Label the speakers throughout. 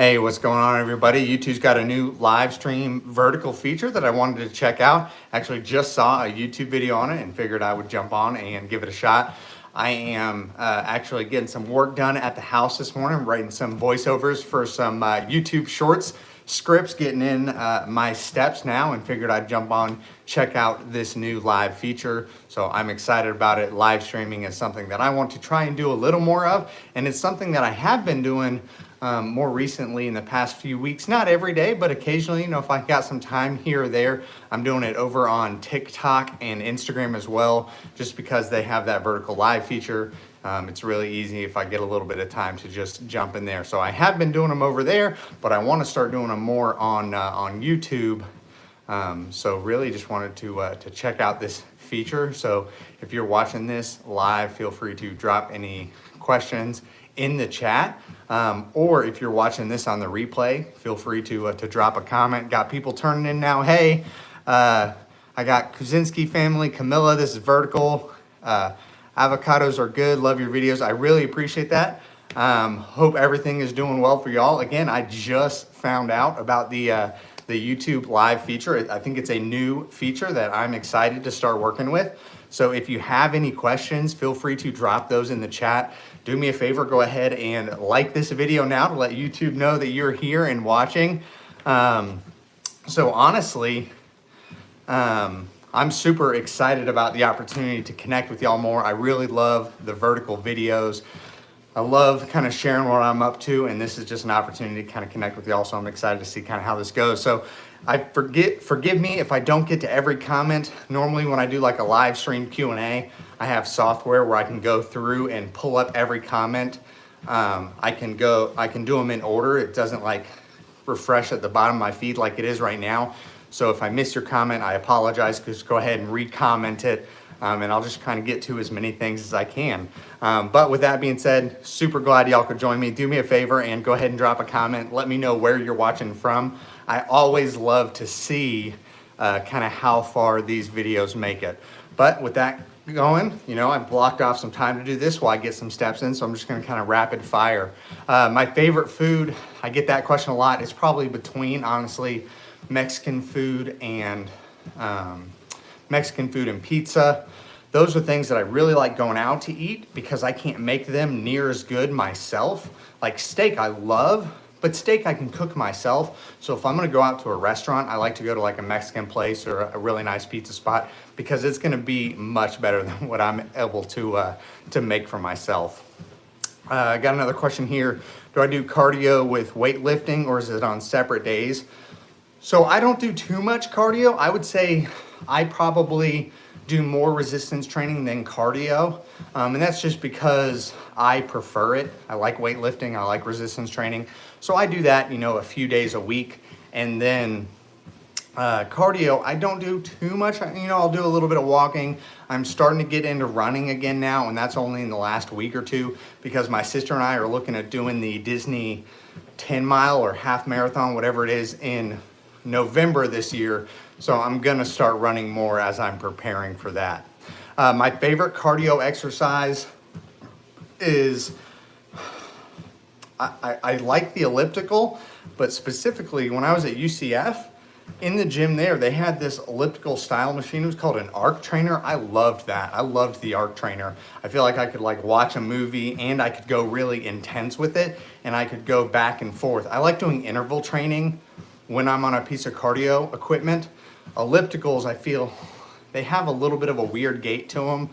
Speaker 1: Hey, what's going on, everybody? YouTube's got a new live stream vertical feature that I wanted to check out. Actually just saw a YouTube video on it and figured I would jump on and give it a shot. I am actually getting some work done at the house this morning, writing some voiceovers for some YouTube shorts, scripts, getting in my steps now, and figured I'd jump on, check out this new live feature. So I'm excited about it. Live streaming is something that I want to try and do a little more of, and it's something that I have been doing more recently in the past few weeks. Not every day, but occasionally, if I got some time here or there. I'm doing it over on TikTok and Instagram as well, just because they have that vertical live feature. It's really easy if I get a little bit of time to just jump in there. So I have been doing them over there, but I want to start doing them more on YouTube. So really just wanted to check out this feature. So if you're watching this live, feel free to drop any questions in the chat, or if you're watching this on the replay, feel free to drop a comment. Got people turning in now. Hey, I got 𝐂𝐍𝐶 family, Camilla, this is vertical. Avocados are good, love your videos. I really appreciate that. Hope everything is doing well for y'all. Again, I just found out about the YouTube live feature. I think it's a new feature that I'm excited to start working with. So if you have any questions, feel free to drop those in the chat. Do me a favor, go ahead and like this video now to let YouTube know that you're here and watching. So honestly, I'm super excited about the opportunity to connect with y'all more. I really love the vertical videos. I love kind of sharing what I'm up to, and this is just an opportunity to kind of connect with y'all, so I'm excited to see kind of how this goes. So forgive me if I don't get to every comment. Normally when I do like a live stream Q&A, I have software where I can go through and pull up every comment. I can do them in order. It doesn't like refresh at the bottom of my feed like it is right now. So if I miss your comment, I apologize. Just go ahead and re-comment it. And I'll just kind of get to as many things as I can. But with that being said, super glad y'all could join me. Do me a favor and go ahead and drop a comment. Let me know where you're watching from. I always love to see kind of how far these videos make it. But with that going, I blocked off some time to do this while I get some steps in, so I'm just gonna kind of rapid fire. My favorite food, I get that question a lot. It's probably between, honestly, Mexican food and pizza. Those are things that I really like going out to eat because I can't make them near as good myself. Like steak I love, but steak I can cook myself. So if I'm gonna go out to a restaurant, I like to go to like a Mexican place or a really nice pizza spot because it's gonna be much better than what I'm able to make for myself. I got another question here. Do I do cardio with weightlifting or is it on separate days? So I don't do too much cardio. I would say I probably do more resistance training than cardio. And that's just because I prefer it. I like weightlifting, I like resistance training. So I do that, a few days a week. And then cardio, I don't do too much. I'll do a little bit of walking. I'm starting to get into running again now, and that's only in the last week or two because my sister and I are looking at doing the Disney 10-mile or half marathon, whatever it is, in November this year. So I'm gonna start running more as I'm preparing for that. My favorite cardio exercise is, I like the elliptical, but specifically when I was at UCF, in the gym there, they had this elliptical style machine. It was called an arc trainer. I loved that. I loved the arc trainer. I feel like I could like watch a movie and I could go really intense with it and I could go back and forth. I like doing interval training when I'm on a piece of cardio equipment. Ellipticals, I feel they have a little bit of a weird gait to them.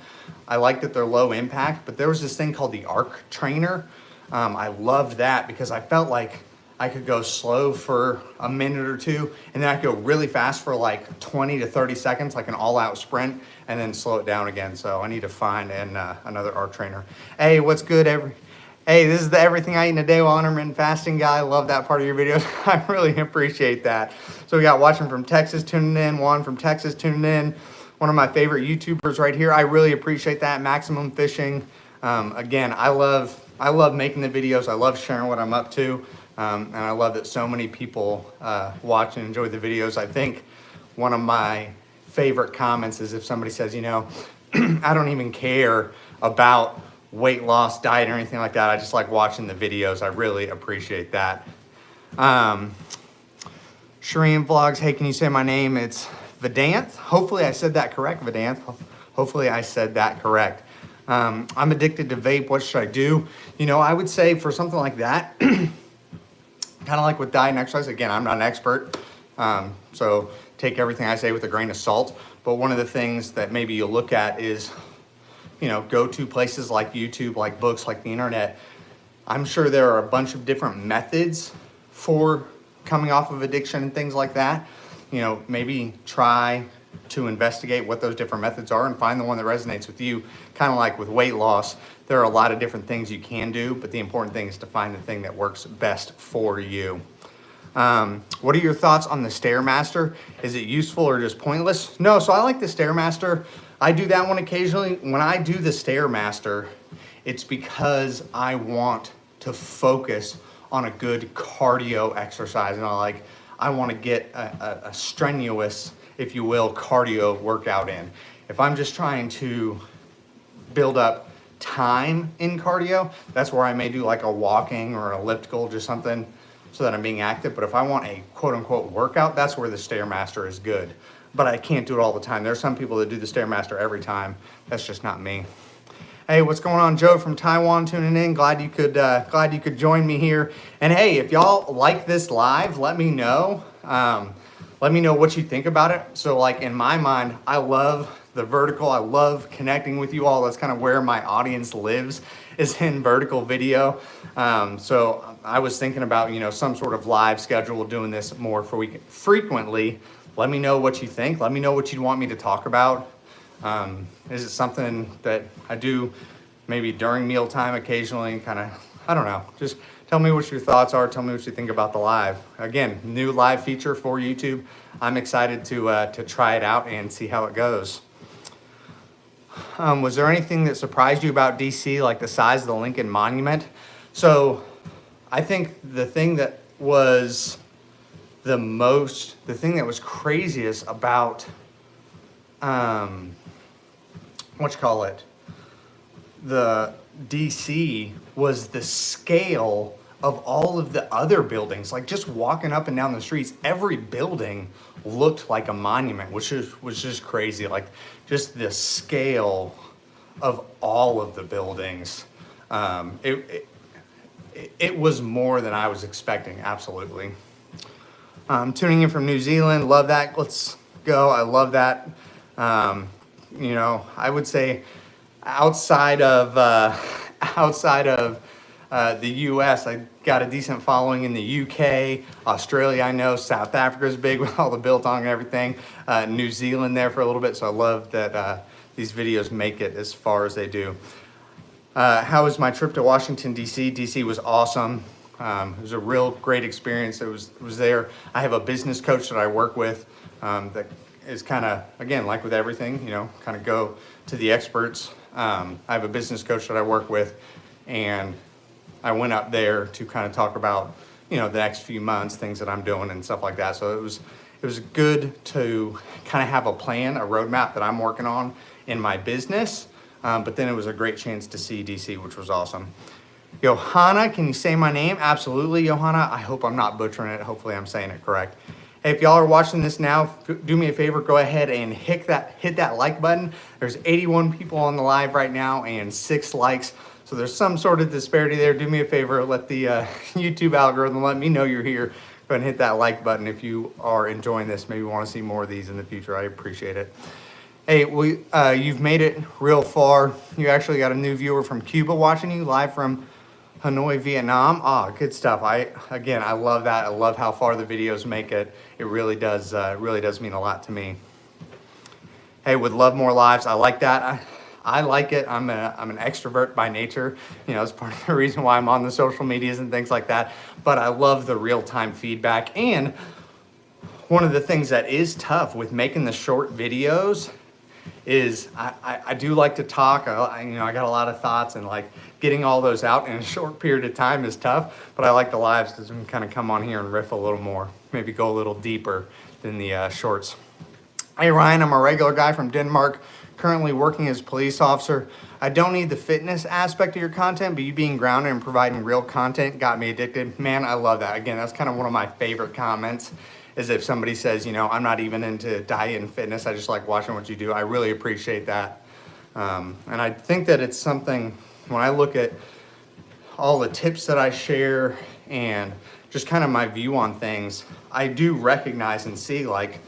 Speaker 1: I like that they're low impact, but there was this thing called the arc trainer. I loved that because I felt like I could go slow for a minute or two, and then I could go really fast for like 20 to 30 seconds, like an all-out sprint, and then slow it down again. So I need to find another arc trainer. Hey, what's good, Hey, this is the Everything I Eat in a Day While Intermittent Fasting guy. I love that part of your videos. I really appreciate that. So we got watching from Texas tuning in, Juan from Texas tuning in, one of my favorite YouTubers right here. I really appreciate that, Maximum Fishing. Again, I love making the videos. I love sharing what I'm up to. And I love that so many people watch and enjoy the videos. I think one of my favorite comments is if somebody says, I don't even care about weight loss, diet, or anything like that. I just like watching the videos. I really appreciate that. Shireen Vlogs, hey, can you say my name? It's Vedanth. Hopefully I said that correct, Vedanth. Hopefully I said that correct. I'm addicted to vape. What should I do? You know, I would say for something like that, kind of like with diet and exercise, again, I'm not an expert, so take everything I say with a grain of salt. But one of the things that maybe you look at is, you know, go to places like YouTube, like books, like the internet. I'm sure there are a bunch of different methods for coming off of addiction and things like that. You know, maybe try to investigate what those different methods are and find the one that resonates with you. Kind of like with weight loss, there are a lot of different things you can do, but the important thing is to find the thing that works best for you. What are your thoughts on the Stairmaster? Is it useful or just pointless? No, so I like the Stairmaster. I do that one occasionally. When I do the Stairmaster, it's because I want to focus on a good cardio exercise, and I want to get a strenuous, if you will, cardio workout in. If I'm just trying to build up time in cardio, that's where I may do like a walking or an elliptical, just something so that I'm being active. But if I want a quote unquote workout, that's where the Stairmaster is good. But I can't do it all the time. There's some people that do the Stairmaster every time. That's just not me. Hey, what's going on? Joe from Taiwan tuning in. Glad you could join me here. And hey, if y'all like this live, let me know. Let me know what you think about it. So like in my mind, I love the vertical. I love connecting with you all. That's kind of where my audience lives, is in vertical video. So I was thinking about, you know, some sort of live schedule, doing this more frequently. Let me know what you think. Let me know what you'd want me to talk about. Is it something that I do maybe during mealtime occasionally? Kind of, I don't know. Just tell me what your thoughts are. Tell me what you think about the live. Again, new live feature for YouTube. I'm excited to try it out and see how it goes. Was there anything that surprised you about DC, like the size of the Lincoln Monument? So I think the thing that was craziest about, the DC was the scale of all of the other buildings. Like just walking up and down the streets, every building looked like a monument, which was just crazy. Like just the scale of all of the buildings. It was more than I was expecting, absolutely. Tuning in from New Zealand, love that. Let's go, I love that. You know, I would say outside of the US, I got a decent following in the UK, Australia, I know, South Africa is big with all the biltong and everything, New Zealand there for a little bit, so I love that these videos make it as far as they do. How was my trip to Washington, D.C.? D.C. was awesome. It was a real great experience. It was there. I have a business coach that I work with that is kind of, again, like with everything, you know, kind of go to the experts. I have a business coach that I work with, and I went up there to kind of talk about, you know, the next few months, things that I'm doing and stuff like that. So it was good to kind of have a plan, a roadmap that I'm working on in my business. But then it was a great chance to see DC, which was awesome. Johanna, can you say my name? Absolutely, Johanna. I hope I'm not butchering it. Hopefully I'm saying it correct. Hey, if y'all are watching this now, do me a favor, go ahead and hit that like button. There's 81 people on the live right now and 6 likes. So there's some sort of disparity there. Do me a favor, let the YouTube algorithm let me know you're here. Go ahead and hit that like button if you are enjoying this. Maybe want to see more of these in the future. I appreciate it. Hey, you've made it real far. You actually got a new viewer from Cuba watching you live from Hanoi, Vietnam. Good stuff. I love that. I love how far the videos make it. It really does mean a lot to me. Hey, would love more lives. I like that. I like it. I'm an extrovert by nature. You know, it's part of the reason why I'm on the social medias and things like that. But I love the real-time feedback. And one of the things that is tough with making the short videos is I do like to talk. I got a lot of thoughts, and like getting all those out in a short period of time is tough, but I like the lives because we can kind of come on here and riff a little more, maybe go a little deeper than the shorts. Hey Ryan, I'm a regular guy from Denmark, currently working as a police officer. I don't need the fitness aspect of your content, but you being grounded and providing real content got me addicted. Man, I love that. Again, that's kind of one of my favorite comments, is if somebody says, you know, I'm not even into diet and fitness, I just like watching what you do. I really appreciate that. And I think that it's something, when I look at all the tips that I share and just kind of my view on things, I do recognize and see like,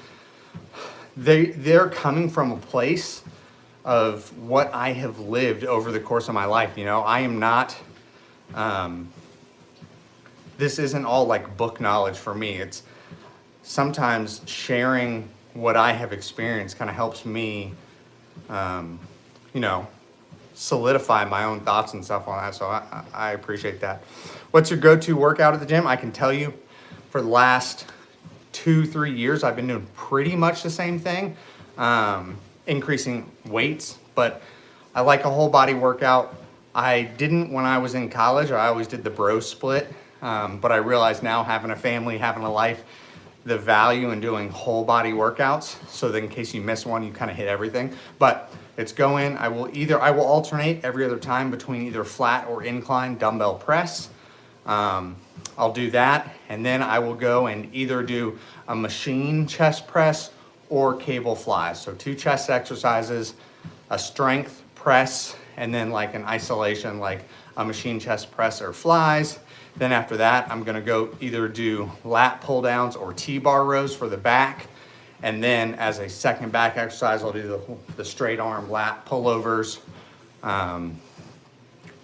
Speaker 1: they're coming from a place of what I have lived over the course of my life. You know, I am not, this isn't all like book knowledge for me. It's sometimes sharing what I have experienced kind of helps me, you know, solidify my own thoughts and stuff on that. So I appreciate that. What's your go-to workout at the gym? I can tell you for the last 2-3 years, I've been doing pretty much the same thing, increasing weights, but I like a whole body workout. I didn't when I was in college. I always did the bro split, but I realize now, having a family, having a life, the value in doing whole body workouts, so that in case you miss one, you kind of hit everything. But it's go in, I will alternate every other time between either flat or incline dumbbell press. I'll do that, and then I will go and either do a machine chest press or cable flies. So 2 chest exercises, a strength press, and then like an isolation, like a machine chest press or flies. Then after that, I'm gonna go either do lat pull downs or T-bar rows for the back. And then as a second back exercise, I'll do the straight arm lat pullovers,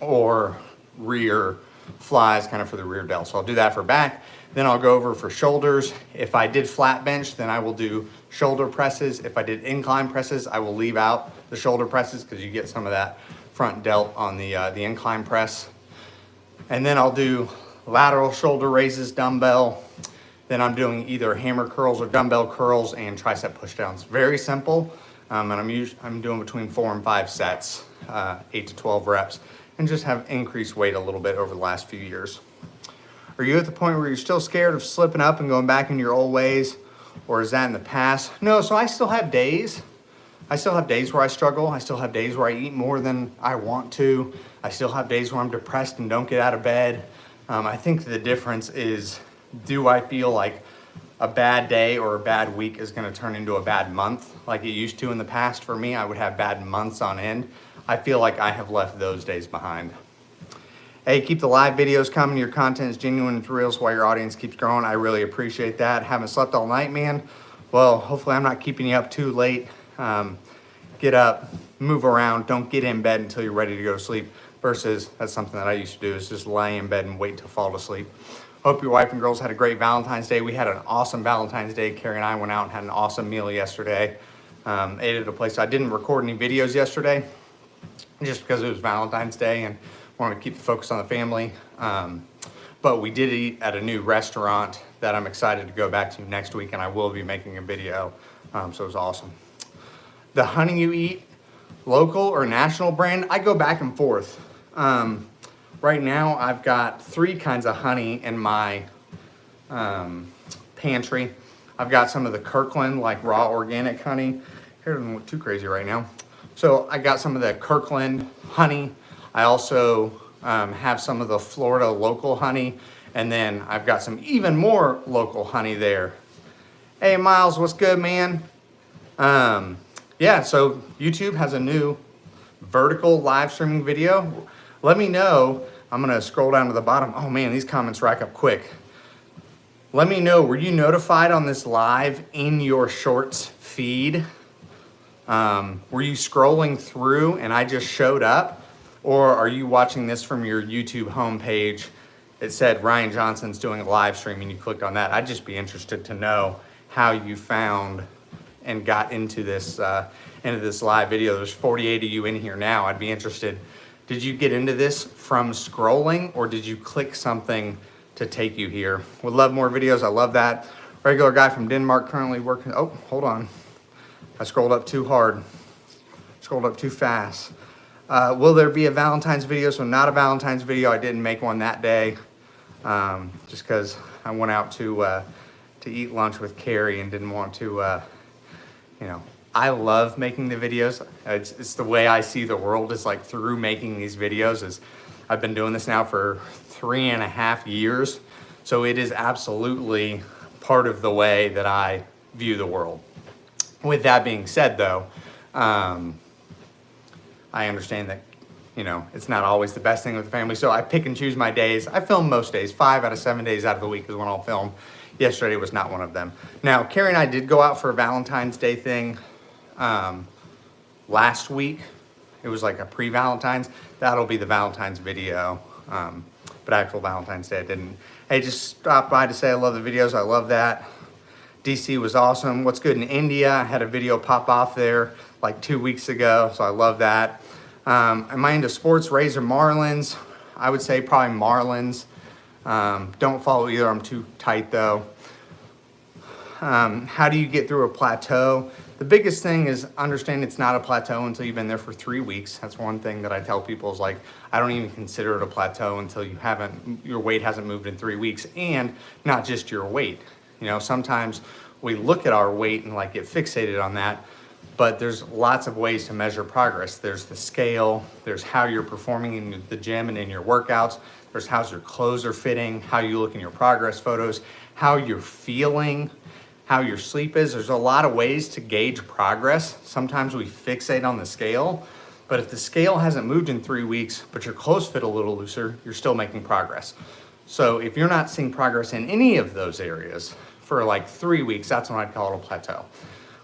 Speaker 1: or rear flies kind of for the rear delt. So I'll do that for back. Then I'll go over for shoulders. If I did flat bench, then I will do shoulder presses. If I did incline presses, I will leave out the shoulder presses because you get some of that front delt on the incline press. And then I'll do lateral shoulder raises, dumbbell. Then I'm doing either hammer curls or dumbbell curls and tricep push downs. Very simple. And I'm doing between 4 and 5 sets, 8 to 12 reps, and just have increased weight a little bit over the last few years. Are you at the point where you're still scared of slipping up and going back into your old ways, or is that in the past? No, so I still have days. I still have days where I struggle. I still have days where I eat more than I want to. I still have days where I'm depressed and don't get out of bed. I think the difference is, do I feel like a bad day or a bad week is gonna turn into a bad month like it used to in the past? For me, I would have bad months on end. I feel like I have left those days behind. Hey, keep the live videos coming. Your content is genuine and real, so while your audience keeps growing, I really appreciate that. Haven't slept all night, man. Well, hopefully I'm not keeping you up too late. Get up, move around, don't get in bed until you're ready to go to sleep, versus that's something that I used to do, is just lay in bed and wait to fall asleep. Hope your wife and girls had a great Valentine's Day. We had an awesome Valentine's Day. Carrie and I went out and had an awesome meal yesterday. Ate at a place. I didn't record any videos yesterday just because it was Valentine's Day and wanted to keep the focus on the family. But we did eat at a new restaurant that I'm excited to go back to next week, and I will be making a video. So it was awesome. The honey you eat, local or national brand, I go back and forth. Right now, I've got 3 kinds of honey in my pantry. I've got some of the Kirkland, like raw organic honey. Here, doesn't look too crazy right now. So I got some of the Kirkland honey. I also have some of the Florida local honey. And then I've got some even more local honey there. Hey, Miles, what's good, man? Yeah, so YouTube has a new vertical live streaming video. Let me know. I'm gonna scroll down to the bottom. Oh man, these comments rack up quick. Let me know, were you notified on this live in your shorts feed? Were you scrolling through and I just showed up? Or are you watching this from your YouTube homepage? It said Ryan Johnson's doing a live stream and you clicked on that. I'd just be interested to know how you found and got into this live video. There's 48 of you in here now. I'd be interested. Did you get into this from scrolling, or did you click something to take you here? Would love more videos. I love that. Regular guy from Denmark, currently working. Oh, hold on. I scrolled up too hard. Scrolled up too fast. Will there be a Valentine's video? So not a Valentine's video. I didn't make one that day, just because I went out to eat lunch with Carrie and didn't want to, I love making the videos. It's the way I see the world, is like through making these videos. Is I've been doing this now for 3.5 years. So it is absolutely part of the way that I view the world. With that being said though, I understand that, it's not always the best thing with the family. So I pick and choose my days. I film most days. 5 out of 7 days out of the week is when I'll film. Yesterday was not one of them. Now, Carrie and I did go out for a Valentine's Day thing last week. It was like a pre-Valentine's. That'll be the Valentine's video. But actual Valentine's Day I didn't. Hey, just stopped by to say I love the videos. I love that. DC was awesome. What's good in India? I had a video pop off there like 2 weeks ago, so I love that. Am I into sports, Rays or Marlins? I would say probably Marlins. Don't follow either, I'm too tight though. How do you get through a plateau? The biggest thing is understand it's not a plateau until you've been there for 3 weeks. That's one thing that I tell people is like, I don't even consider it a plateau until your weight hasn't moved in 3 weeks, and not just your weight. Sometimes we look at our weight and like get fixated on that, but there's lots of ways to measure progress. There's the scale, there's how you're performing in the gym and in your workouts, there's how your clothes are fitting, how you look in your progress photos, how you're feeling, how your sleep is. There's a lot of ways to gauge progress. Sometimes we fixate on the scale, but if the scale hasn't moved in 3 weeks, but your clothes fit a little looser, you're still making progress. So if you're not seeing progress in any of those areas for like 3 weeks, that's when I'd call it a plateau.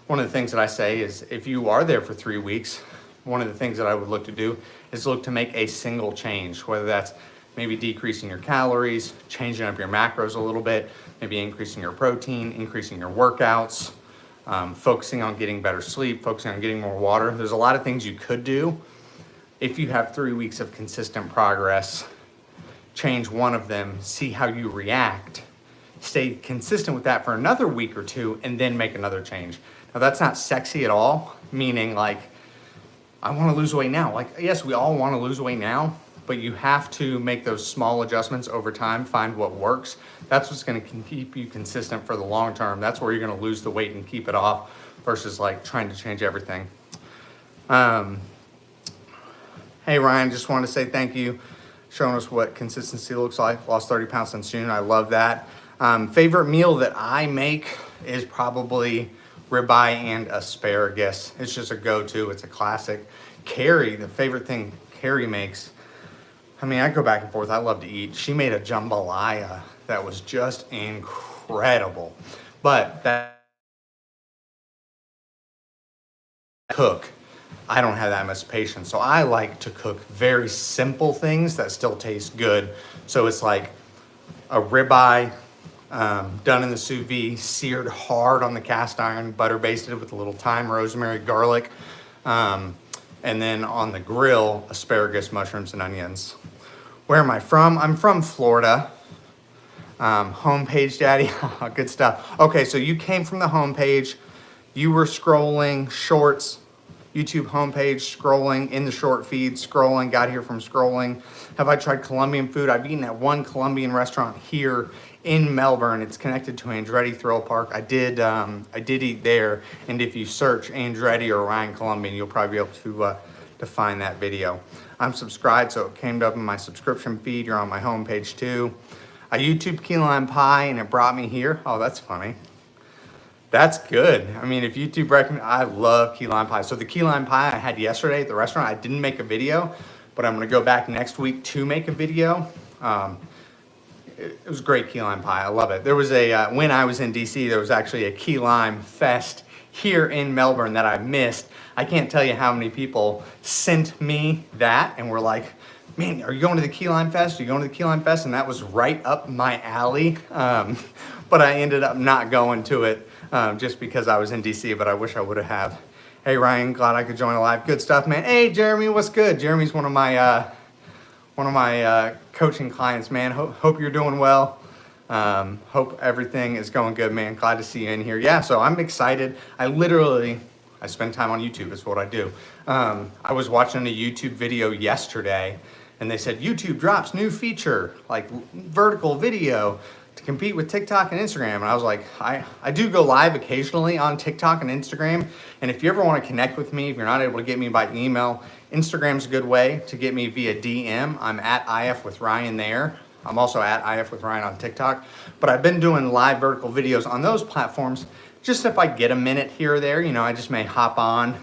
Speaker 1: One of the things that I say is if you are there for 3 weeks, one of the things that I would look to do is look to make a single change, whether that's maybe decreasing your calories, changing up your macros a little bit, maybe increasing your protein, increasing your workouts, focusing on getting better sleep, focusing on getting more water. There's a lot of things you could do. If you have 3 weeks of consistent progress, change one of them, see how you react, stay consistent with that for another week or two, and then make another change. Now that's not sexy at all, meaning like, I wanna lose weight now. Like, yes, we all wanna lose weight now, but you have to make those small adjustments over time, find what works. That's what's gonna keep you consistent for the long term. That's where you're gonna lose the weight and keep it off versus like trying to change everything. Hey Ryan, just wanted to say thank you. Showing us what consistency looks like. Lost 30 pounds since June, I love that. Favorite meal that I make is probably ribeye and asparagus. It's just a go-to, it's a classic. Carrie, the favorite thing Carrie makes, I go back and forth, I love to eat. She made a jambalaya that was just incredible. But that cook, I don't have that much patience. So I like to cook very simple things that still taste good. So it's like a ribeye done in the sous vide, seared hard on the cast iron, butter basted with a little thyme, rosemary, garlic. And then on the grill, asparagus, mushrooms, and onions. Where am I from? I'm from Florida. Homepage daddy, good stuff. Okay, so you came from the homepage. You were scrolling shorts, YouTube homepage, scrolling in the short feed, scrolling, got here from scrolling. Have I tried Colombian food? I've eaten at one Colombian restaurant here in Melbourne. It's connected to Andretti Thrill Park. I did eat there, and if you search Andretti or Ryan Colombian, you'll probably be able to find that video. I'm subscribed, so it came up in my subscription feed. You're on my homepage too. I YouTubed key lime pie, and it brought me here. Oh, that's funny. That's good. If YouTube recommend, I love key lime pie. So the key lime pie I had yesterday at the restaurant, I didn't make a video, but I'm gonna go back next week to make a video. It was great key lime pie, I love it. There was when I was in DC, there was actually a key lime fest here in Melbourne that I missed. I can't tell you how many people sent me that and were like, man, are you going to the Key Lime Fest? Are you going to the Key Lime Fest? And that was right up my alley. But I ended up not going to it just because I was in DC, but I wish I would have. Hey Ryan, glad I could join live. Good stuff, man. Hey Jeremy, what's good? Jeremy's one of my coaching clients, man. Hope you're doing well. Hope everything is going good, man. Glad to see you in here. Yeah, so I'm excited. I spend time on YouTube, is what I do. I was watching a YouTube video yesterday, and they said YouTube drops new feature, like vertical video. to compete with TikTok and Instagram. And I was like, I do go live occasionally on TikTok and Instagram. And if you ever want to connect with me, if you're not able to get me by email, Instagram's a good way to get me via DM. I'm at IF with Ryan there. I'm also at IF with Ryan on TikTok. But I've been doing live vertical videos on those platforms. Just if I get a minute here or there, you know, I just may hop on.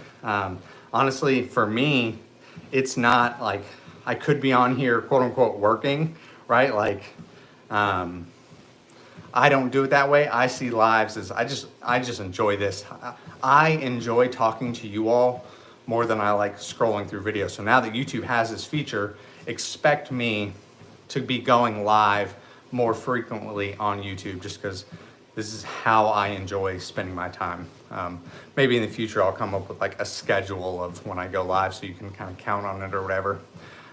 Speaker 1: Honestly, for me, it's not like I could be on here, quote unquote, working, right? Like, I don't do it that way. I see lives as I just enjoy this. I enjoy talking to you all more than I like scrolling through videos. So now that YouTube has this feature, expect me to be going live more frequently on YouTube, just because this is how I enjoy spending my time. Maybe in the future I'll come up with like a schedule of when I go live so you can kind of count on it or whatever.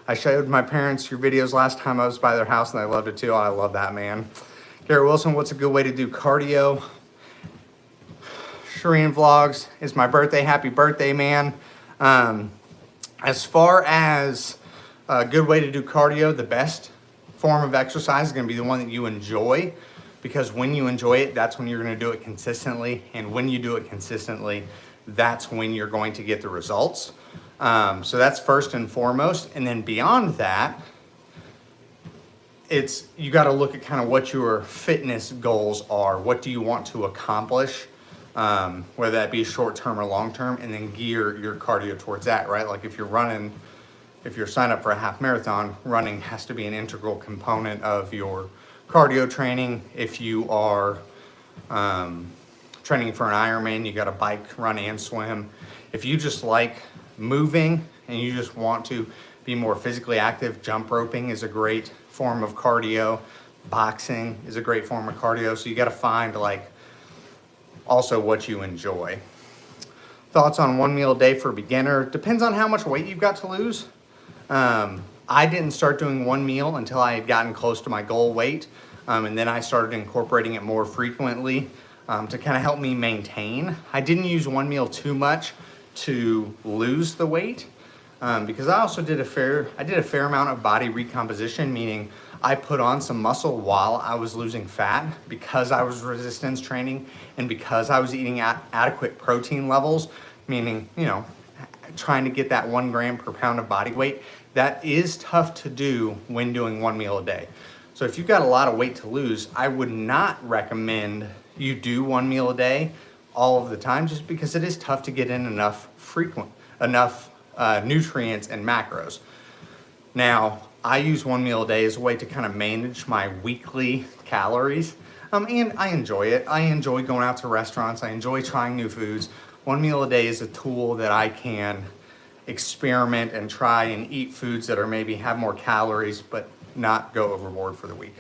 Speaker 1: I showed my parents your videos last time I was by their house and they loved it too. I love that, man. Garrett Wilson, what's a good way to do cardio? Shireen Vlogs, it's my birthday. Happy birthday, man. As far as a good way to do cardio, the best form of exercise is going to be the one that you enjoy, because when you enjoy it, that's when you're going to do it consistently. And when you do it consistently, that's when you're going to get the results. So that's first and foremost. And then beyond that, you got to look at kind of what your fitness goals are. What do you want to accomplish, whether that be short-term or long-term, and then gear your cardio towards that, right? Like if you're signed up for a half marathon, running has to be an integral component of your cardio training. If you are training for an Ironman, you got to bike, run, and swim. If you just like moving and you just want to be more physically active, jump roping is a great form of cardio. Boxing is a great form of cardio. So you got to find like also what you enjoy. Thoughts on 1 meal a day for a beginner? Depends on how much weight you've got to lose. I didn't start doing 1 meal until I had gotten close to my goal weight. And then I started incorporating it more frequently to kind of help me maintain. I didn't use 1 meal too much to lose the weight. Because I also did a fair amount of body recomposition, meaning I put on some muscle while I was losing fat because I was resistance training and because I was eating adequate protein levels, meaning, you know, trying to get that 1 gram per pound of body weight. That is tough to do when doing 1 meal a day. So if you've got a lot of weight to lose, I would not recommend you do 1 meal a day all of the time, just because it is tough to get in enough nutrients and macros. Now, I use 1 meal a day as a way to kind of manage my weekly calories. And I enjoy it. I enjoy going out to restaurants. I enjoy trying new foods. 1 meal a day is a tool that I can experiment and try and eat foods that are maybe have more calories, but not go overboard for the week.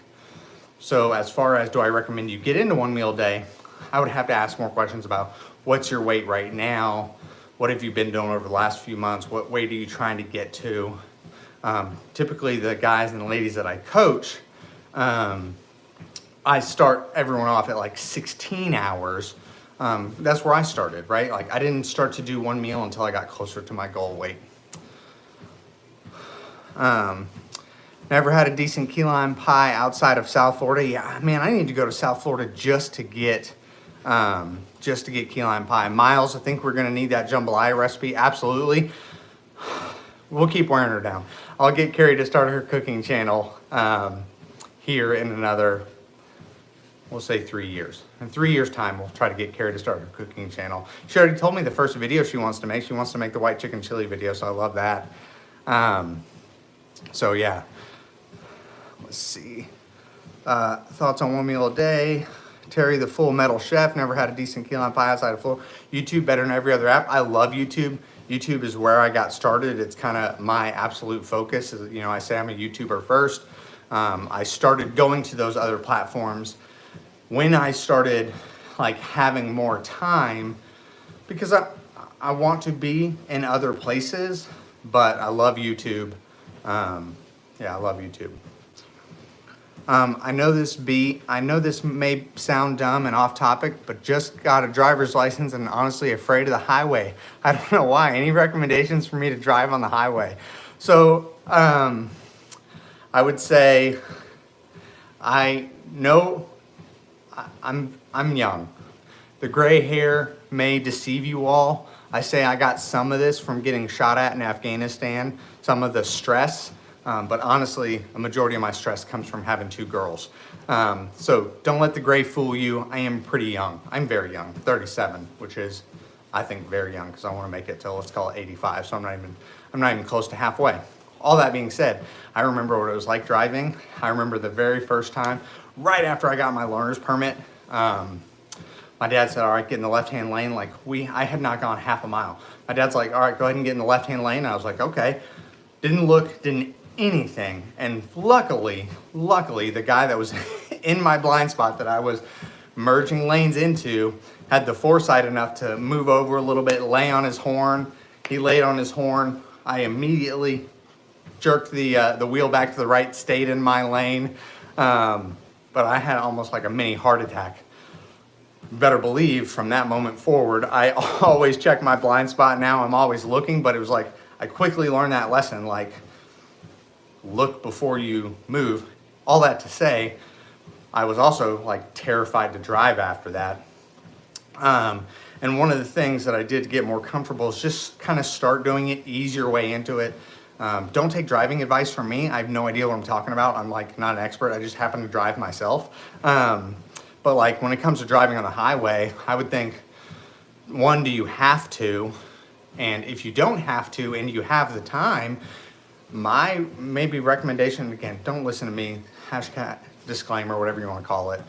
Speaker 1: So as far as do I recommend you get into 1 meal a day, I would have to ask more questions about what's your weight right now? What have you been doing over the last few months? What weight are you trying to get to? Typically the guys and the ladies that I coach, I start everyone off at like 16 hours. That's where I started, right? Like I didn't start to do 1 meal until I got closer to my goal weight. Never had a decent key lime pie outside of South Florida. Yeah, man, I need to go to South Florida just to get key lime pie. Miles, I think we're gonna need that jambalaya recipe. Absolutely. We'll keep wearing her down. I'll get Carrie to start her cooking channel here in another, we'll say 3 years. In 3 years' time, we'll try to get Carrie to start her cooking channel. She already told me the first video she wants to make. She wants to make the white chicken chili video, so I love that. So yeah, let's see. Thoughts on 1 meal a day. Terry, the Full Metal Chef, never had a decent key lime pie outside of Florida. YouTube better than every other app. I love YouTube. YouTube is where I got started. It's kind of my absolute focus. You know, I say I'm a YouTuber first. I started going to those other platforms when I started like having more time, because I want to be in other places, but I love YouTube. Yeah, I love YouTube. I know this may sound dumb and off topic, but just got a driver's license and honestly afraid of the highway. I don't know why. Any recommendations for me to drive on the highway? So I would say I no, I'm young. The gray hair may deceive you all. I say I got some of this from getting shot at in Afghanistan, some of the stress, but honestly, a majority of my stress comes from having 2 girls. So don't let the gray fool you. I am pretty young. I'm very young, 37, which is, I think, very young because I want to make it till, let's call it 85. So I'm not even close to halfway. All that being said, I remember what it was like driving. I remember the very first time, right after I got my learner's permit, my dad said, all right, get in the left-hand lane. Like I had not gone half a mile. My dad's like, all right, go ahead and get in the left-hand lane. I was like, okay. Didn't look, didn't anything. And luckily, the guy that was in my blind spot that I was merging lanes into had the foresight enough to move over a little bit, lay on his horn. He laid on his horn. I immediately jerked the wheel back to the right, stayed in my lane. But I had almost like a mini heart attack. Better believe from that moment forward, I always check my blind spot now. I'm always looking, but it was like, I quickly learned that lesson, like, look before you move. All that to say, I was also like terrified to drive after that. And one of the things that I did to get more comfortable is just kind of start doing it, ease your way into it. Don't take driving advice from me. I have no idea what I'm talking about. I'm like not an expert. I just happen to drive myself. But like when it comes to driving on the highway, I would think, one, do you have to? And if you don't have to and you have the time, my maybe recommendation, again, don't listen to me, hashtag disclaimer, whatever you want to call it.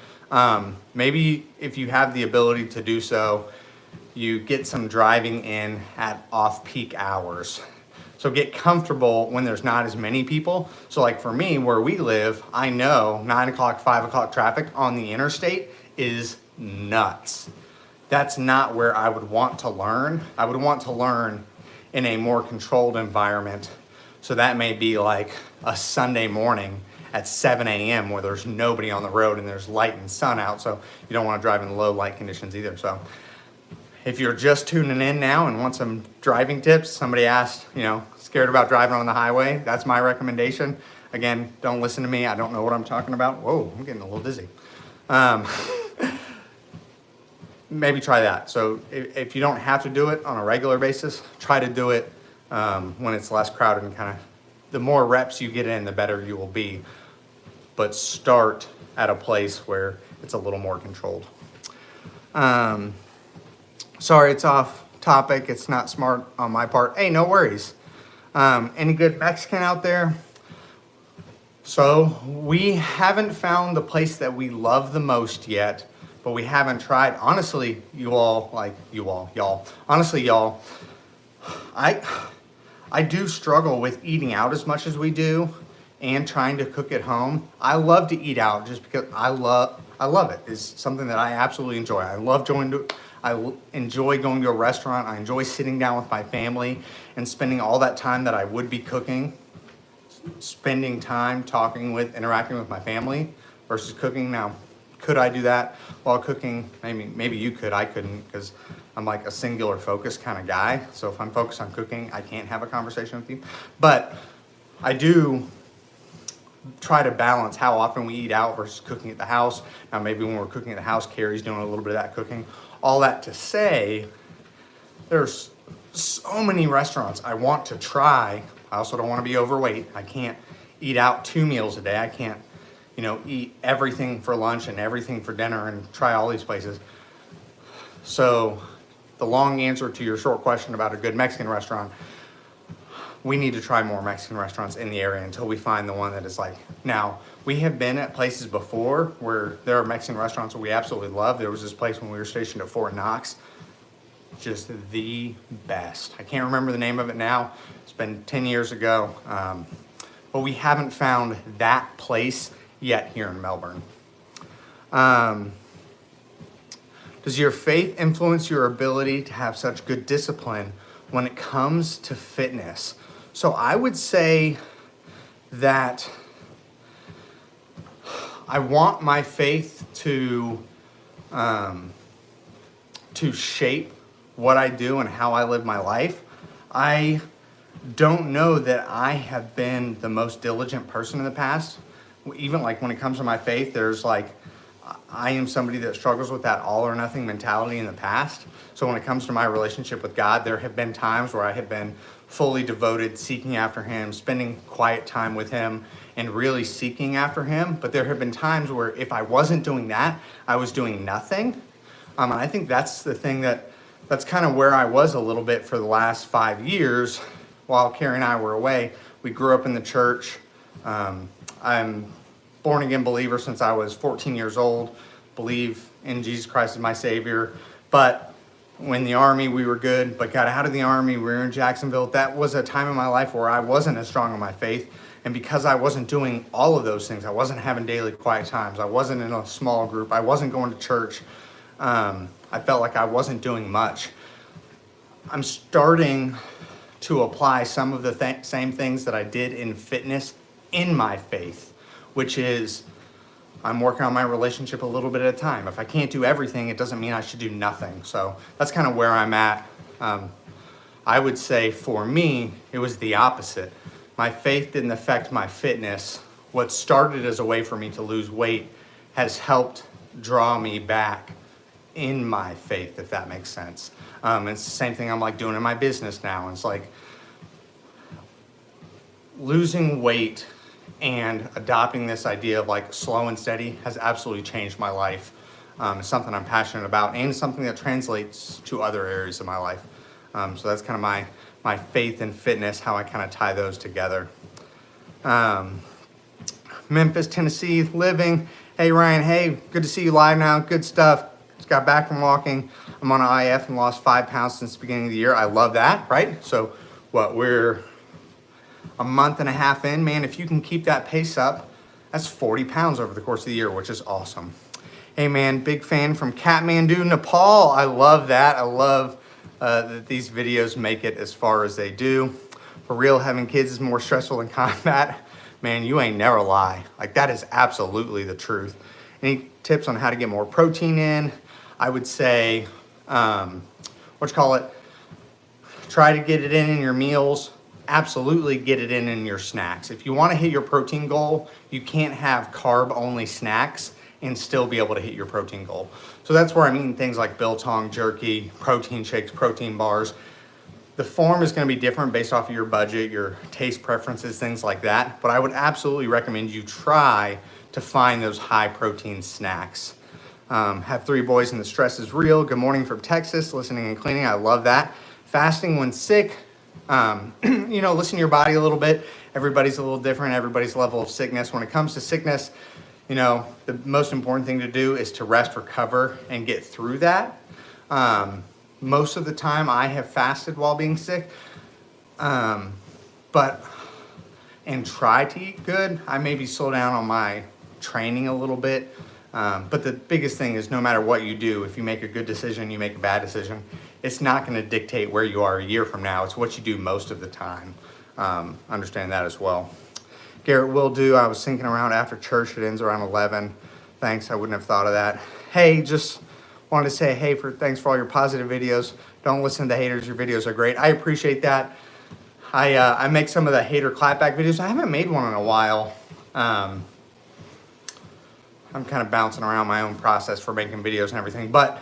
Speaker 1: Maybe if you have the ability to do so, you get some driving in at off-peak hours. So get comfortable when there's not as many people. So like for me, where we live, I know 9 o'clock, 5 o'clock traffic on the interstate is nuts. That's not where I would want to learn. I would want to learn in a more controlled environment. So that may be like a Sunday morning at 7 a.m. where there's nobody on the road and there's light and sun out. So you don't want to drive in low light conditions either. So if you're just tuning in now and want some driving tips, somebody asked, scared about driving on the highway, that's my recommendation. Again, don't listen to me. I don't know what I'm talking about. Whoa, I'm getting a little dizzy. Maybe try that. So if you don't have to do it on a regular basis, try to do it when it's less crowded and kind of the more reps you get in, the better you will be. But start at a place where it's a little more controlled. Sorry, it's off topic. It's not smart on my part. Hey, no worries. Any good Mexican out there? So we haven't found the place that we love the most yet, but we haven't tried. Honestly, y'all, honestly, y'all, I do struggle with eating out as much as we do and trying to cook at home. I love to eat out just because I love it. It's something that I absolutely enjoy. I enjoy going to a restaurant. I enjoy sitting down with my family and spending all that time that I would be cooking, spending time interacting with my family versus cooking. Now, could I do that while cooking? Maybe you could. I couldn't because I'm like a singular focus kind of guy. So if I'm focused on cooking, I can't have a conversation with you. But I do try to balance how often we eat out versus cooking at the house. Now, maybe when we're cooking at the house, Carrie's doing a little bit of that cooking. All that to say, there's so many restaurants I want to try. I also don't want to be overweight. I can't eat out 2 meals a day. I can't, eat everything for lunch and everything for dinner and try all these places. So the long answer to your short question about a good Mexican restaurant, we need to try more Mexican restaurants in the area until we find the one that is like, now we have been at places before where there are Mexican restaurants that we absolutely love. There was this place when we were stationed at Fort Knox, just the best. I can't remember the name of it now. It's been 10 years ago. But we haven't found that place yet here in Melbourne. Does your faith influence your ability to have such good discipline when it comes to fitness? So I would say that I want my faith to shape what I do and how I live my life. I don't know that I have been the most diligent person in the past even like when it comes to my faith, there's like, I am somebody that struggles with that all or nothing mentality in the past. So when it comes to my relationship with God, there have been times where I have been fully devoted, seeking after him, spending quiet time with him, and really seeking after him. But there have been times where if I wasn't doing that, I was doing nothing. And I think that's the thing that's kind of where I was a little bit for the last 5 years while Carrie and I were away. We grew up in the church. I'm born again believer since I was 14 years old, believe in Jesus Christ as my Savior. But when the Army, we were good, but got out of the Army, we were in Jacksonville. That was a time in my life where I wasn't as strong in my faith. And because I wasn't doing all of those things, I wasn't having daily quiet times, I wasn't in a small group, I wasn't going to church, I felt like I wasn't doing much. I'm starting to apply some of the same things that I did in fitness in my faith, which is I'm working on my relationship a little bit at a time. If I can't do everything, it doesn't mean I should do nothing. So that's kind of where I'm at. I would say for me, it was the opposite. My faith didn't affect my fitness. What started as a way for me to lose weight has helped draw me back in my faith, if that makes sense. It's the same thing I'm like doing in my business now. It's like losing weight and adopting this idea of like slow and steady has absolutely changed my life. It's something I'm passionate about and something that translates to other areas of my life. So that's kind of my faith and fitness, how I kind of tie those together. Memphis, Tennessee, living. Hey Ryan, hey, good to see you live now. Good stuff. Just got back from walking. I'm on an IF and lost 5 pounds since the beginning of the year. I love that, right? So we're a month and a half in, man. If you can keep that pace up, that's 40 pounds over the course of the year, which is awesome. Hey man, big fan from Kathmandu, Nepal. I love that. I love that these videos make it as far as they do. For real, having kids is more stressful than combat. Man, you ain't never lie. Like that is absolutely the truth. Any tips on how to get more protein in? I would say, try to get it in your meals. Absolutely get it in your snacks. If you want to hit your protein goal, you can't have carb only snacks and still be able to hit your protein goal. So that's where I'm eating things like biltong, jerky, protein shakes, protein bars. The form is going to be different based off of your budget, your taste preferences, things like that. But I would absolutely recommend you try to find those high protein snacks. Have 3 boys and the stress is real. Good morning from Texas, listening and cleaning. I love that. Fasting when sick. Listen to your body a little bit. Everybody's a little different. Everybody's level of sickness. When it comes to sickness, the most important thing to do is to rest, recover, and get through that. Most of the time I have fasted while being sick, and try to eat good. I maybe slow down on my training a little bit. But the biggest thing is no matter what you do, if you make a good decision, you make a bad decision, it's not going to dictate where you are a year from now. It's what you do most of the time. Understand that as well. Garrett will do. I was thinking around after church. It ends around 11. Thanks. I wouldn't have thought of that. Hey, just wanted to say, hey, thanks for all your positive videos. Don't listen to the haters. Your videos are great. I appreciate that. I make some of the hater clapback videos. I haven't made one in a while. I'm kind of bouncing around my own process for making videos and everything, but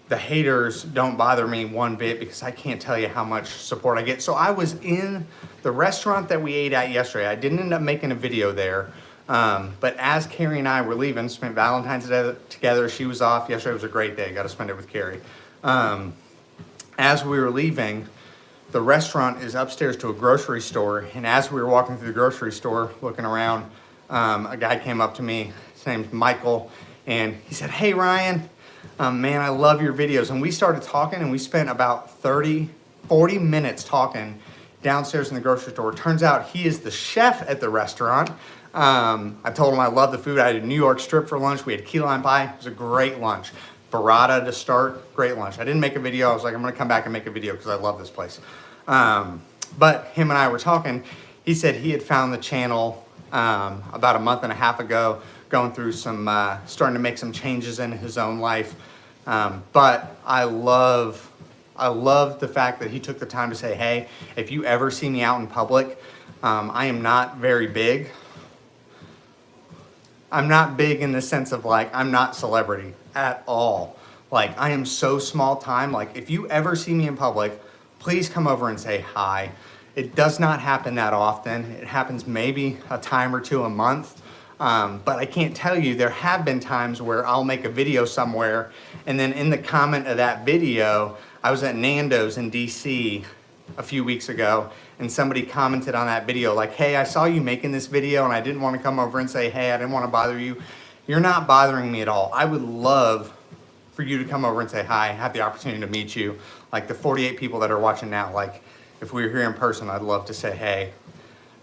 Speaker 1: the haters don't bother me one bit because I can't tell you how much support I get. So I was in the restaurant that we ate at yesterday. I didn't end up making a video there, but as Carrie and I were leaving, spent Valentine's Day together. She was off. Yesterday was a great day. Got to spend it with Carrie. As we were leaving, the restaurant is upstairs to a grocery store, and as we were walking through the grocery store, looking around, a guy came up to me. His name's Michael, and he said, "Hey Ryan, man, I love your videos." And we started talking, and we spent about 40 minutes talking downstairs in the grocery store. Turns out he is the chef at the restaurant. I told him I love the food. I had a New York strip for lunch. We had key lime pie. It was a great lunch. Burrata to start, great lunch. I didn't make a video. I was like, I'm gonna come back and make a video because I love this place. But him and I were talking. He said he had found the channel about a month and a half ago, going through some, starting to make some changes in his own life. But I love the fact that he took the time to say, hey, if you ever see me out in public, I am not very big. I'm not big in the sense of like, I'm not celebrity at all. Like, I am so small time. Like, if you ever see me in public, please come over and say hi. It does not happen that often. It happens maybe a time or two a month. But I can't tell you, there have been times where I'll make a video somewhere, and then in the comment of that video, I was at Nando's in DC a few weeks ago, and somebody commented on that video like, hey, I saw you making this video and I didn't want to come over and say, hey, I didn't want to bother you. You're not bothering me at all. I would love for you to come over and say hi, have the opportunity to meet you. Like the 48 people that are watching now, like if we were here in person, I'd love to say, hey.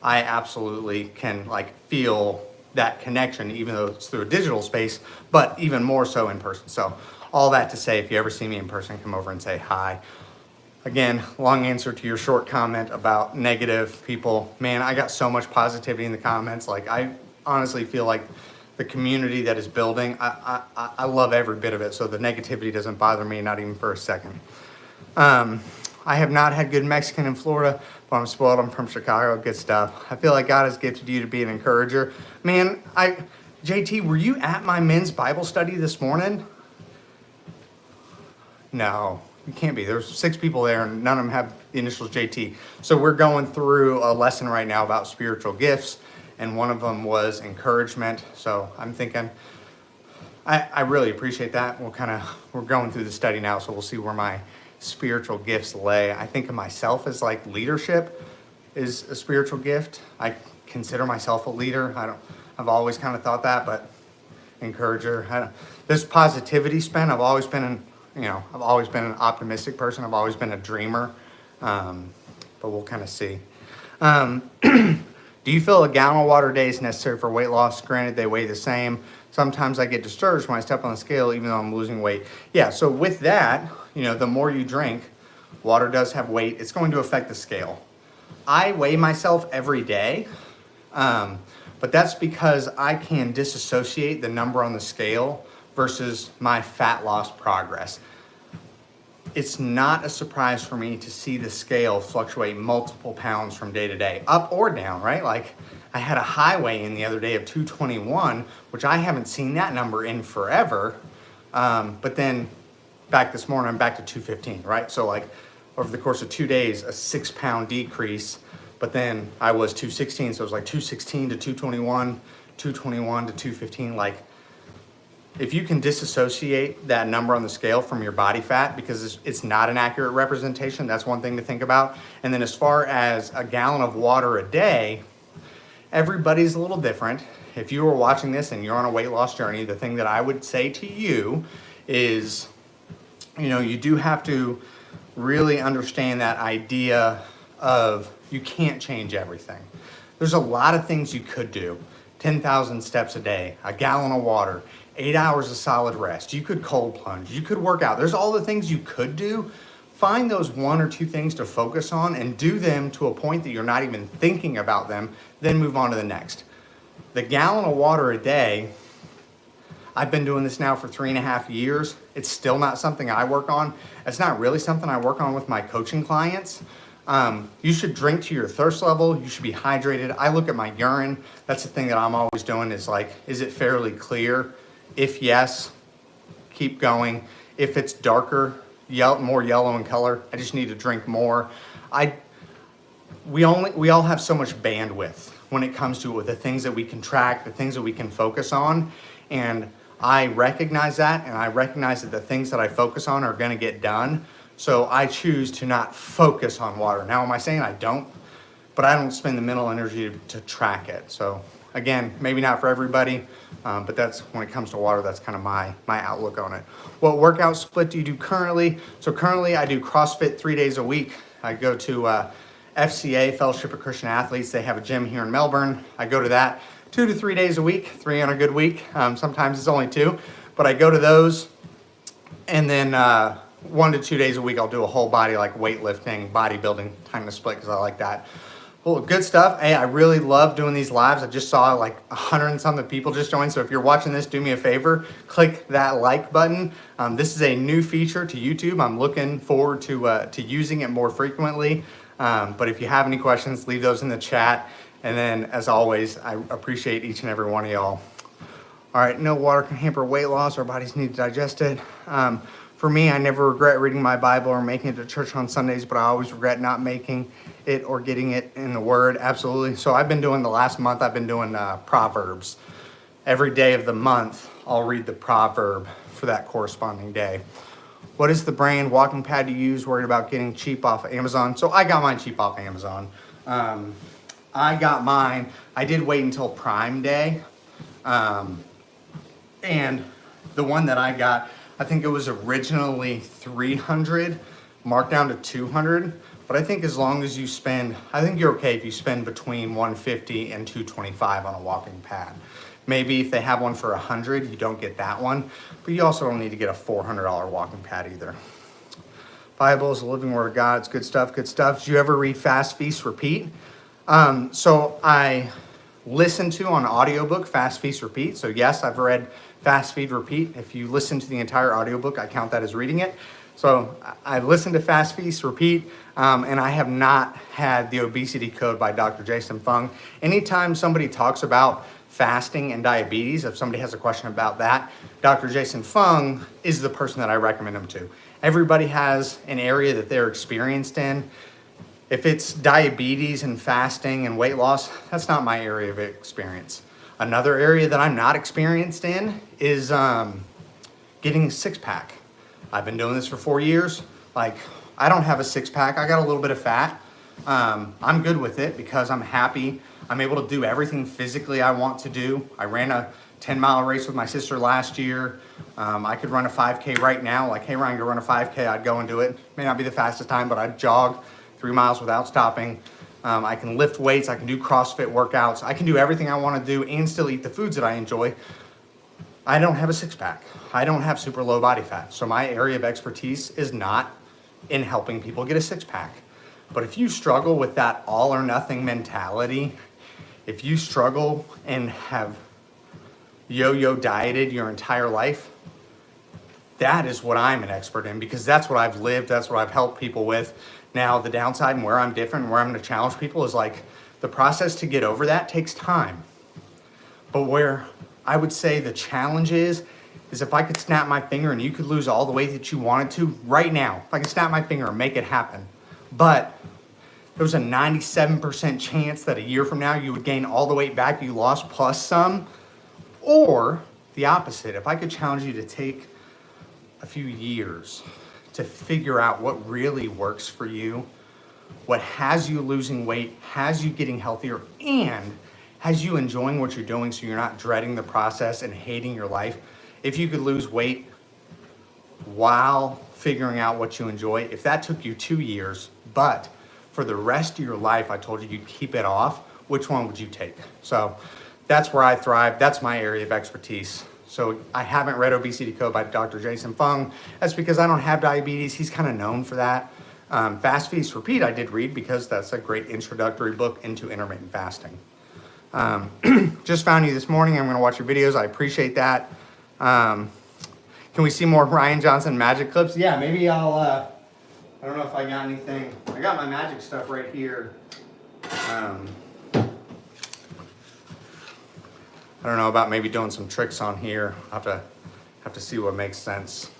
Speaker 1: I absolutely can like feel that connection, even though it's through a digital space, but even more so in person. So all that to say, if you ever see me in person, come over and say hi. Again, long answer to your short comment about negative people. Man, I got so much positivity in the comments. Like, I honestly feel like the community that is building, I love every bit of it. So the negativity doesn't bother me, not even for a second. I have not had good Mexican in Florida, but I'm spoiled. I'm from Chicago, good stuff. I feel like God has gifted you to be an encourager. Man, JT, were you at my men's Bible study this morning? No. You can't be. There's 6 people there and none of them have the initials JT. So we're going through a lesson right now about spiritual gifts, and one of them was encouragement. So I'm thinking, I really appreciate that. We're going through the study now, so we'll see where my spiritual gifts lay. I think of myself as like leadership is a spiritual gift. I consider myself a leader. I've always kind of thought that, but encourager. This positivity spin, I've always been an optimistic person. I've always been a dreamer, but we'll kind of see. Do you feel a gallon of water a day is necessary for weight loss? Granted, they weigh the same. Sometimes I get discouraged when I step on the scale, even though I'm losing weight. Yeah, so with that, the more you drink, water does have weight. It's going to affect the scale. I weigh myself every day, but that's because I can disassociate the number on the scale versus my fat loss progress. It's not a surprise for me to see the scale fluctuate multiple pounds from day to day, up or down, right? Like I had a high weigh-in the other day of 221, which I haven't seen that number in forever. But then back this morning, I'm back to 215, right? So like over the course of 2 days, a 6-pound decrease, but then I was 216. So it was like 216 to 221, 221 to 215, like, if you can disassociate that number on the scale from your body fat, because it's not an accurate representation, that's one thing to think about. And then as far as a gallon of water a day, everybody's a little different. If you were watching this and you're on a weight loss journey, the thing that I would say to you is, you do have to really understand that idea of you can't change everything. There's a lot of things you could do. 10,000 steps a day, a gallon of water, 8 hours of solid rest. You could cold plunge, you could work out. There's all the things you could do. Find those 1 or 2 things to focus on and do them to a point that you're not even thinking about them, then move on to the next. The gallon of water a day, I've been doing this now for 3.5 years. It's still not something I work on. It's not really something I work on with my coaching clients. You should drink to your thirst level. You should be hydrated. I look at my urine. That's the thing that I'm always doing is like, is it fairly clear? If yes, keep going. If it's darker, more yellow in color, I just need to drink more. We all have so much bandwidth when it comes to the things that we can track, the things that we can focus on. And I recognize that, and I recognize that the things that I focus on are going to get done. So I choose to not focus on water. Now, am I saying I don't? But I don't spend the mental energy to track it. So again, maybe not for everybody, but that's when it comes to water, that's kind of my outlook on it. What workout split do you do currently? So currently I do CrossFit 3 days a week. I go to FCA, Fellowship of Christian Athletes. They have a gym here in Melbourne. I go to that 2 to 3 days a week, 3 on a good week. Sometimes it's only 2, but I go to those. And then 1 to 2 days a week, I'll do a whole body like weightlifting, bodybuilding kind of split because I like that. Well, good stuff. Hey, I really love doing these lives. I just saw like 100 and something people just joined. So if you're watching this, do me a favor, click that like button. This is a new feature to YouTube. I'm looking forward to using it more frequently. But if you have any questions, leave those in the chat. And then as always, I appreciate each and every one of y'all. All right, no water can hamper weight loss. Our bodies need to digest it. For me, I never regret reading my Bible or making it to church on Sundays, but I always regret not making it or getting it in the Word. Absolutely. So I've been doing the last month, I've been doing Proverbs. Every day of the month, I'll read the proverb for that corresponding day. What is the brand walking pad you use? Worried about getting cheap off of Amazon? So I got mine cheap off Amazon. I got mine. I did wait until Prime Day. And the one that I got, I think it was originally $300, marked down to $200. But I think as long as you spend, I think you're okay if you spend between $150 and $225 on a walking pad. Maybe if they have one for $100, you don't get that one, but you also don't need to get a $400 walking pad either. Bible is the living word of God. It's good stuff, good stuff. Did you ever read Fast, Feast, Repeat? So I listened to on audiobook Fast, Feast, Repeat. So yes, I've read Fast, Feed, Repeat. If you listen to the entire audiobook, I count that as reading it. So I listened to Fast, Feast, Repeat, and I have not had the Obesity Code by Dr. Jason Fung. Anytime somebody talks about fasting and diabetes, if somebody has a question about that, Dr. Jason Fung is the person that I recommend them to. Everybody has an area that they're experienced in. If it's diabetes and fasting and weight loss, that's not my area of experience. Another area that I'm not experienced in is getting a six-pack. I've been doing this for 4 years. Like, I don't have a six-pack. I got a little bit of fat. I'm good with it because I'm happy. I'm able to do everything physically I want to do. I ran a 10-mile race with my sister last year. I could run a 5K right now. Like, hey, Ryan, go run a 5K. I'd go and do it. May not be the fastest time, but I'd jog 3 miles without stopping. I can lift weights. I can do CrossFit workouts. I can do everything I want to do and still eat the foods that I enjoy. I don't have a six-pack. I don't have super low body fat. So my area of expertise is not in helping people get a six-pack. But if you struggle with that all or nothing mentality, if you struggle and have yo-yo dieted your entire life, that is what I'm an expert in, because that's what I've lived, that's what I've helped people with. Now, the downside and where I'm different, where I'm going to challenge people is like the process to get over that takes time. But where I would say the challenge is if I could snap my finger and you could lose all the weight that you wanted to right now, if I could snap my finger and make it happen, but there's a 97% chance that a year from now you would gain all the weight back you lost plus some, or the opposite. If I could challenge you to take a few years to figure out what really works for you, what has you losing weight, has you getting healthier, and has you enjoying what you're doing so you're not dreading the process and hating your life. If you could lose weight while figuring out what you enjoy, if that took you 2 years, but for the rest of your life, I told you you'd keep it off, which one would you take? So that's where I thrive. That's my area of expertise. So I haven't read Obesity Code by Dr. Jason Fung. That's because I don't have diabetes. He's kind of known for that. Fast, Feast, Repeat I did read because that's a great introductory book into intermittent fasting. Just found you this morning. I'm going to watch your videos. I appreciate that. Can we see more Ryan Johnson magic clips? Yeah, maybe I'll, I don't know if I got anything. I got my magic stuff right here. I don't know about maybe doing some tricks on here. I'll have to see what makes sense.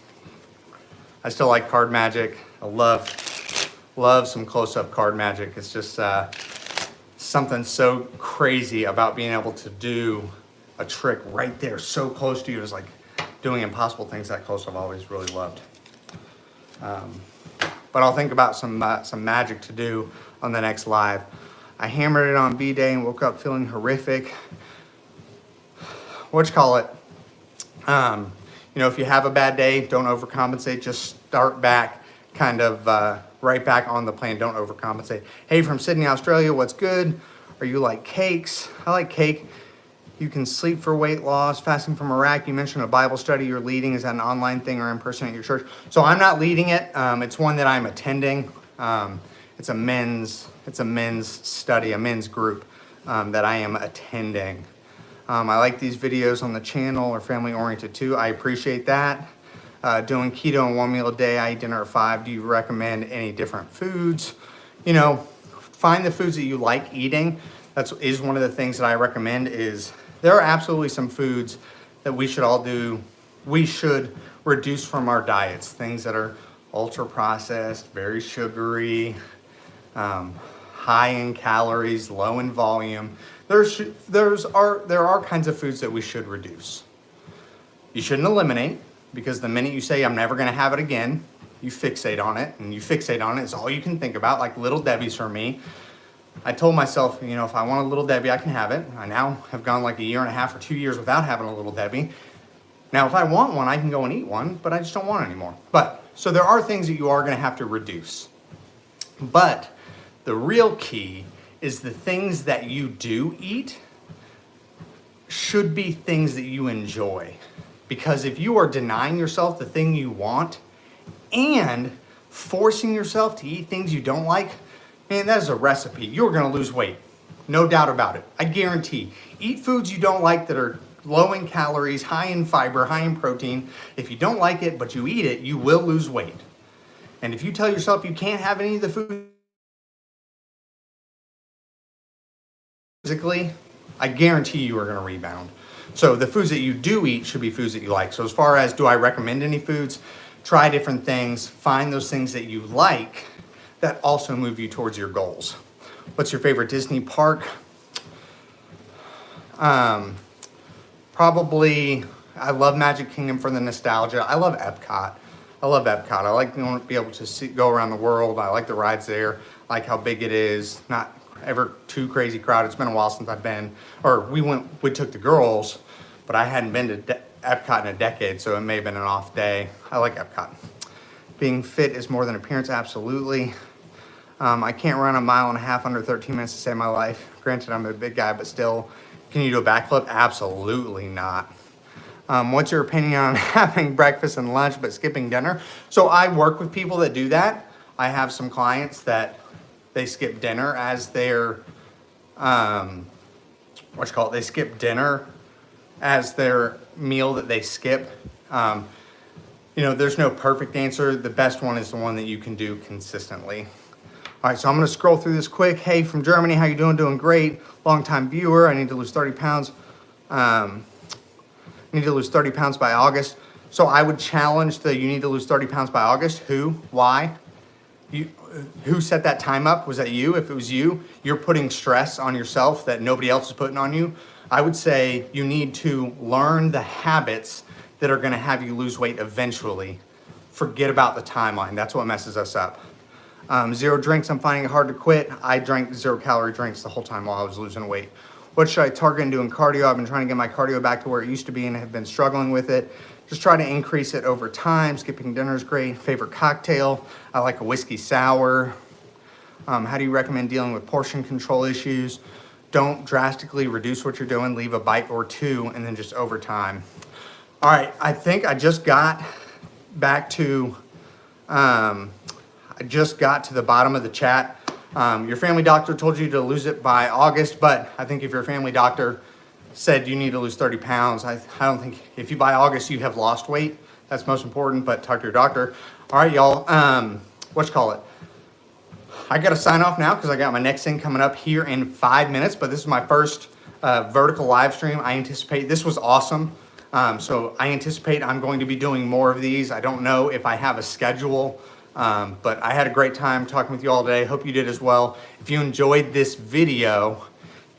Speaker 1: I still like card magic. I love some close-up card magic. It's just something so crazy about being able to do a trick right there so close to you. It's like doing impossible things that close. I've always really loved. But I'll think about some magic to do on the next live. I hammered it on V-Day and woke up feeling horrific. 𝐋𝐄𝐓'𝐒? If you have a bad day, don't overcompensate. Just start back, kind of right back on the plan. Don't overcompensate. Hey, from Sydney, Australia, what's good? Are you like cakes? I like cake. You can sleep for weight loss. Fasting from Iraq. You mentioned a Bible study you're leading. Is that an online thing or in person at your church? So I'm not leading it. It's one that I'm attending. It's a men's study, a men's group that I am attending. I like these videos on the channel, are family oriented too. I appreciate that. Doing keto and 1 meal a day. I eat dinner at 5. Do you recommend any different foods? Find the foods that you like eating. That is one of the things that I recommend. Is there are absolutely some foods that we should all do, we should reduce from our diets. Things that are ultra processed, very sugary, high in calories, low in volume. There are kinds of foods that we should reduce. You shouldn't eliminate, because the minute you say, I'm never gonna have it again, you fixate on it, and you fixate on it, it's all you can think about, like Little Debbie's for me. I told myself, you know, if I want a Little Debbie, I can have it. I now have gone like a year and a half or 2 years without having a Little Debbie. Now, if I want one, I can go and eat one, but I just don't want it anymore. So there are things that you are gonna have to reduce. But the real key is the things that you do eat should be things that you enjoy. Because if you are denying yourself the thing you want and forcing yourself to eat things you don't like, man, that is a recipe. You're gonna lose weight. No doubt about it. I guarantee. Eat foods you don't like that are low in calories, high in fiber, high in protein. If you don't like it, but you eat it, you will lose weight. And if you tell yourself you can't have any of the food physically, I guarantee you are gonna rebound. So the foods that you do eat should be foods that you like. So as far as do I recommend any foods, try different things, find those things that you like that also move you towards your goals. What's your favorite Disney park? Probably, I love Magic Kingdom for the nostalgia. I love Epcot. I like to be able to go around the world. I like the rides there. I like how big it is. Not ever too crazy crowded. It's been a while since I've been, or we took the girls, but I hadn't been to Epcot in a decade, so it may have been an off day. I like Epcot. Being fit is more than appearance, absolutely. I can't run a mile and a half under 13 minutes to save my life. Granted, I'm a big guy, but still. Can you do a backflip? Absolutely not. What's your opinion on having breakfast and lunch but skipping dinner? So I work with people that do that. I have some clients that they skip dinner as their, they skip dinner as their meal that they skip. You know, there's no perfect answer. The best one is the one that you can do consistently. All right, so I'm gonna scroll through this quick. Hey, from Germany, how you doing? Doing great. Long-time viewer. I need to lose 30 pounds. Need to lose 30 pounds by August. So I would challenge the you need to lose 30 pounds by August. Who? Why? Who set that time up? Was that you? If it was you, you're putting stress on yourself that nobody else is putting on you. I would say you need to learn the habits that are gonna have you lose weight eventually. Forget about the timeline. That's what messes us up. 0 drinks, I'm finding it hard to quit. I drank 0-calorie drinks the whole time while I was losing weight. What should I target in doing cardio? I've been trying to get my cardio back to where it used to be and have been struggling with it. Just try to increase it over time. Skipping dinner is great. Favorite cocktail? I like a whiskey sour. How do you recommend dealing with portion control issues? Don't drastically reduce what you're doing. Leave a bite or two and then just over time. All right, I think I just got back to, the bottom of the chat. Your family doctor told you to lose it by August, but I think if your family doctor said you need to lose 30 pounds, I don't think if you by August you have lost weight. That's most important, but talk to your doctor. All right, y'all, I gotta sign off now because I got my next thing coming up here in 5 minutes, but this is my first vertical live stream. I anticipate, this was awesome. So I anticipate I'm going to be doing more of these. I don't know if I have a schedule, but I had a great time talking with you all today. Hope you did as well. If you enjoyed this video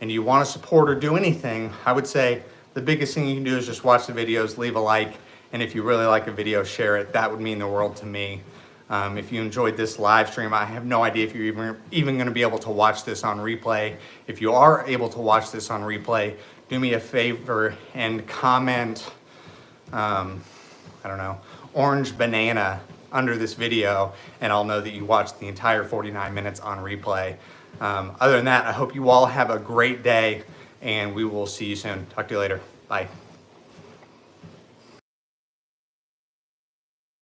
Speaker 1: and you want to support or do anything, I would say the biggest thing you can do is just watch the videos, leave a like, and if you really like a video, share it. That would mean the world to me. If you enjoyed this live stream, I have no idea if you're even going to be able to watch this on replay. If you are able to watch this on replay, do me a favor and comment, orange banana under this video, and I'll know that you watched the entire 49 minutes on replay. Other than that, I hope you all have a great day, and we will see you soon. Talk to you later. Bye.